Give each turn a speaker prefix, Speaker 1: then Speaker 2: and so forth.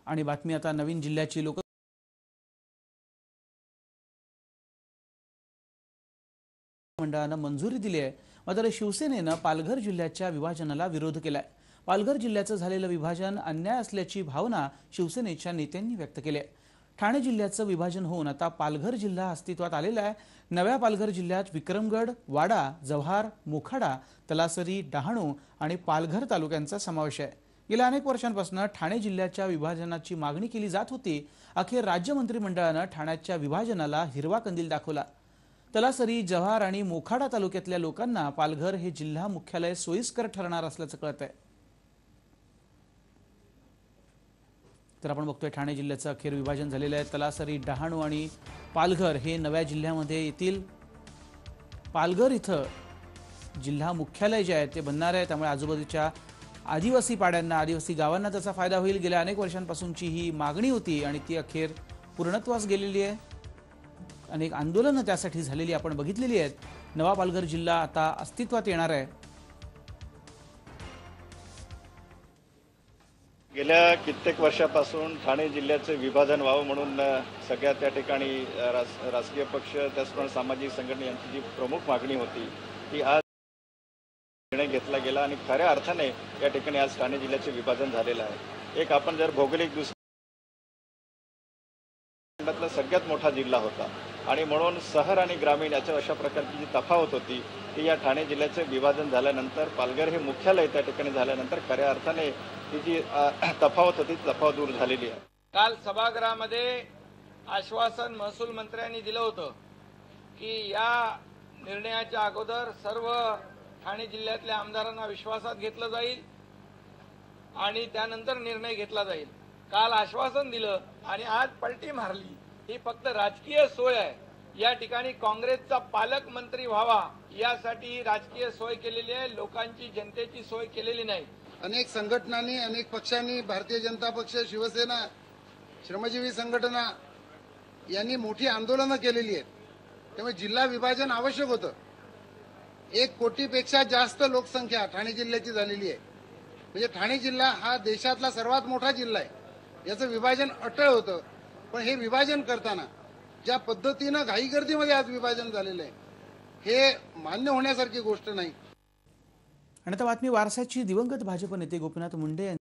Speaker 1: आणि बातमी आता नवीन जिल्ह्याची लोक मंडळानं मंजुरी दिली आहे। मात्र शिवसेनेनं पालघर जिल्ह्याच्या विभाजनाला विरोध केलाय। पालघर जिल्ह्याचं झालेलं विभाजन अन्याय असल्याची भावना शिवसेनेच्या नेत्यांनी व्यक्त केली आहे। ठाणे जिल्ह्याचं विभाजन होऊन आता पालघर जिल्हा अस्तित्वात आलेला आहे। नव्या पालघर जिल्ह्यात विक्रमगड, वाडा, जव्हार, मोखाडा, तलासरी, डहाणू आणि पालघर तालुक्यांचा समावेश आहे। गेल्या अनेक वर्षांपासून ठाणे जिल्ह्याच्या विभाजनाची मागणी केली जात होती। अखेर राज्य मंत्रिमंडळानं ठाण्याच्या विभाजनाला हिरवा कंदील दाखवला। तलासरी, जव्हार आणि मोखाडा तालुक्यातल्या लोकांना पालघर हे जिल्हा मुख्यालय सोयीस्कर ठरणार असल्याचं कळतंय। तर आपण बघतोय ठाणे जिल्ह्याचं अखेर विभाजन झालेलं आहे। तलासरी, डहाणू आणि पालघर हे नव्या जिल्ह्यामध्ये येतील। पालघर इथं जिल्हा मुख्यालय जे आहे ते बनणार आहे, त्यामुळे आजूबाजूच्या आदिवासी पाड्यांना, आदिवासी गावांना त्याचा फायदा होईल। गेल्या अनेक वर्षांपासूनची ही मागणी होती आणि ती अखेर पूर्णत्वास गेलेली आहे। अनेक आंदोलनं त्यासाठी झालेली आपण बघितलेली आहेत। नवा पालघर जिल्हा आता अस्तित्वात येणार आहे।
Speaker 2: गेल्या कित्येक वर्षापासून ठाणे जिल्ह्याचे विभाजन व्हावं म्हणून सगळ्या त्या ठिकाणी राजकीय पक्ष, त्याचप्रमाणे सामाजिक संघटना यांची जी प्रमुख मागणी होती ती आज निर्णय घेतला गेला आणि खऱ्या अर्थाने या ठिकाणी आज ठाणे जिल्ह्याचे विभाजन झालेलं आहे। एक आपण जर भौगोलिक दृष्टीने सगळ्यात मोठा जिल्हा होता आणि म्हणून शहर आणि ग्रामीण याच्या अशा प्रकारची जी तफावत होती ती या ठाणे जिल्ह्याचे विभाजन झाल्यानंतर, पालघर हे मुख्यालय त्या ठिकाणी झाल्यानंतर खऱ्या अर्थाने ती जी तफावत होती ती तफावत दूर झालेली आहे।
Speaker 3: काल सभागृहामध्ये आश्वासन महसूल मंत्र्यांनी दिलं होतं की या निर्णयाच्या अगोदर सर्व ठाणे जिल्ह्यातल्या आमदारांना विश्वासात घेतलं जाईल आणि त्यानंतर निर्णय घेतला जाईल। काल आश्वासन दिलं आणि आज पलटी मारली। ही फक्त राजकीय सोय आहे। या ठिकाणी काँग्रेसचा पालकमंत्री व्हावा यासाठी राजकीय सोय केलेली आहे, लोकांची, जनतेची सोय केलेली नाही।
Speaker 4: अनेक संघटनांनी, अनेक पक्षांनी, भारतीय जनता पक्ष, शिवसेना, श्रमजीवी संघटना यांनी मोठी आंदोलनं केलेली आहेत। त्यामुळे जिल्हा विभाजन आवश्यक होतं। 1 कोटीपेक्षा जास्त लोकसंख्या ठाणे जिल्ह्याची झालेली आहे। म्हणजे ठाणे जिल्हा हा देशातला सर्वात मोठा जिल्हा आहे। याचं विभाजन अटळ होतं, पण हे विभाजन करताना ज्या पद्धतीनं घाईगर्दीमध्ये आज विभाजन झालेलं आहे हे मान्य होण्यासारखी गोष्ट नाही।
Speaker 1: आणि आता बातमी वारसाची। दिवंगत भाजप नेते गोपीनाथ मुंडे